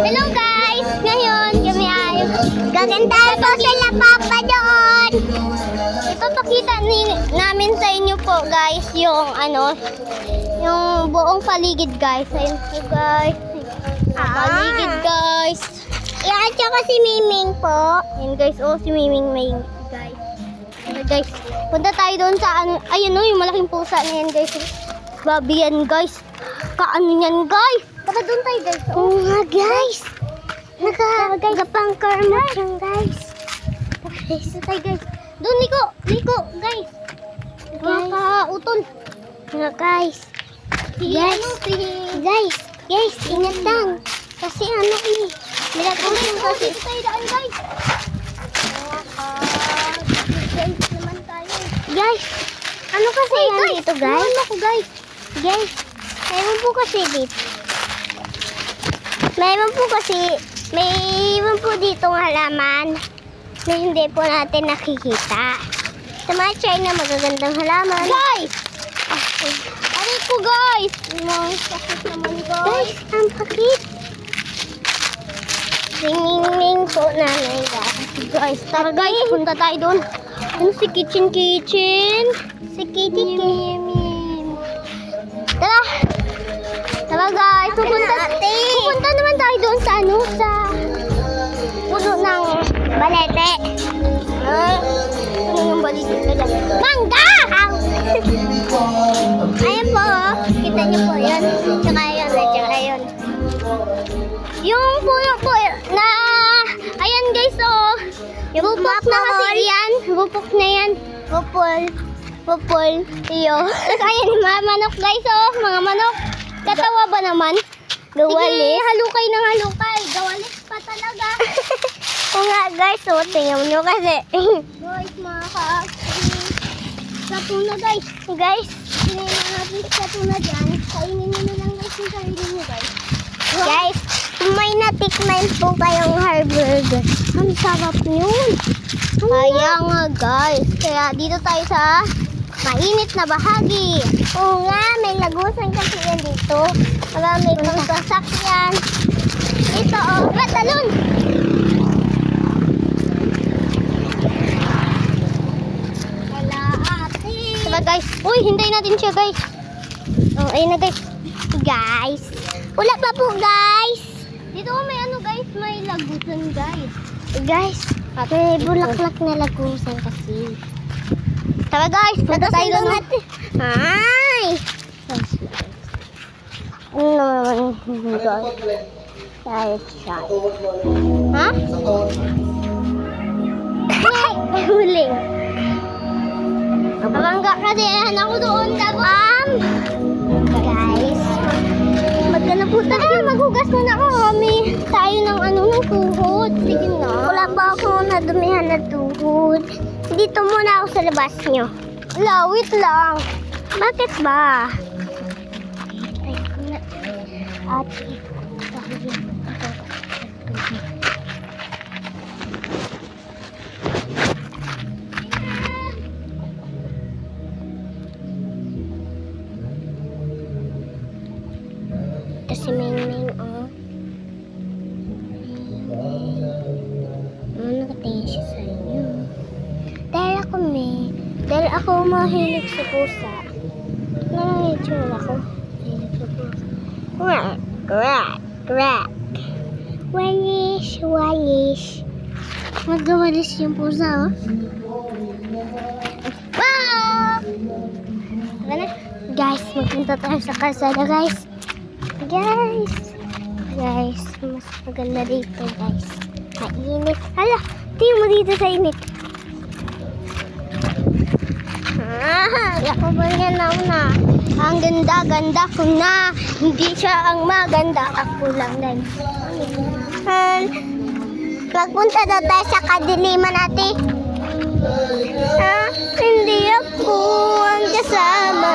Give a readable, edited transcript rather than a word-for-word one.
Hello guys! Ngayon kami ay gaganda po sila Papa doon. Ipapakita namin sa inyo po guys yung yung buong paligid guys. Ayun po guys. Paligid guys. Yan, tsaka si Miming po. Yan guys, si Miming guys. Okay, guys, punta tayo doon sa ayun yung malaking pusa na yan guys. Babi yan guys. Kaano yan guys? Tara doon tayo guys. Oo nga guys. Nagapang-karmat yan guys. Guys, tayo guys. Doon, Liko guys. Nakakautol. Nga guys. Guys, ingat lang. Kasi nilagay kasi. Tayo daan guys. Guys naman tayo. Guys, ano kasi yan dito guys? Ano ko guys? Guys, mayroon po kasi dito. Mayroon po ditong halaman na hindi po natin nakikita. Sa mga China, magagandang halaman. Guys! Ano po guys? Sakit naman guys. Guys, ang pakit. Ming po nanay guys. Tara guys, punta tayo doon. Ano si Kitchen? Si Kitty. Tara guys, pupunta naman tayo doon sa puno ng balete. Ano yung balete nila? Mangga! Ayan po, kita niyo po yan. Tsaka yun. Yung puno po na, ayan guys yung bupok na kasi yan. Bupok na yan. Bupol. Iyo. Ayan mga manok guys mga manok. Katawa ba naman? Gawalis. Sige, halukay ng halukay. Gawalis pa talaga. O nga guys, tingnan nyo kasi. Guys, sa tuna guys. Guys, sinima natin sa tuna dyan. Kainin nyo na lang guys yung sarili nyo guys. Guys, may natikman po kayong hamburger. Ang sarap yun. Kaya nga guys. Kaya dito tayo sa mainit na bahagi. Oo nga, may lagusan kasi yan dito. Marami pang sasakyan. Ito talon. Wala ate. Diba guys? Uy, hintayin natin siya guys. Ayun na guys. Guys. Wala pa po guys. Dito may guys, may lagusan guys. Guys, may bulaklak na lagusan kasi. Tara guys, punta tayo doon natin. Ay! Ano naman guys? Ha? Ay! Huling. Mabangga ka din ako doon. Guys, magkana po tayo. Maghugas na ako. Tayo ng ng tuhod. Sige na. Wala pa ako nadumihan na tuhod. Dito muna ako sa labas nyo. Wait lang. Bakit ba? Ito si Ming nakatingin siya sa inyo. Dahil ako mahilig sa pusa. Nangyayitsura ako. Mahilig sa pusa. Quack. Walish. Magawalis yung pusa, Wow! Guys, magpunta tayo sa kalsada, guys. Guys, mas maganda dito, guys. Mainit. Hala, tingin mo dito sa init. Ako ba yan na? Ang ganda ko na. Hindi siya ang maganda. Ako lang din. Magpunta daw tayo sa kadiliman natin. Hindi ako ang kasama.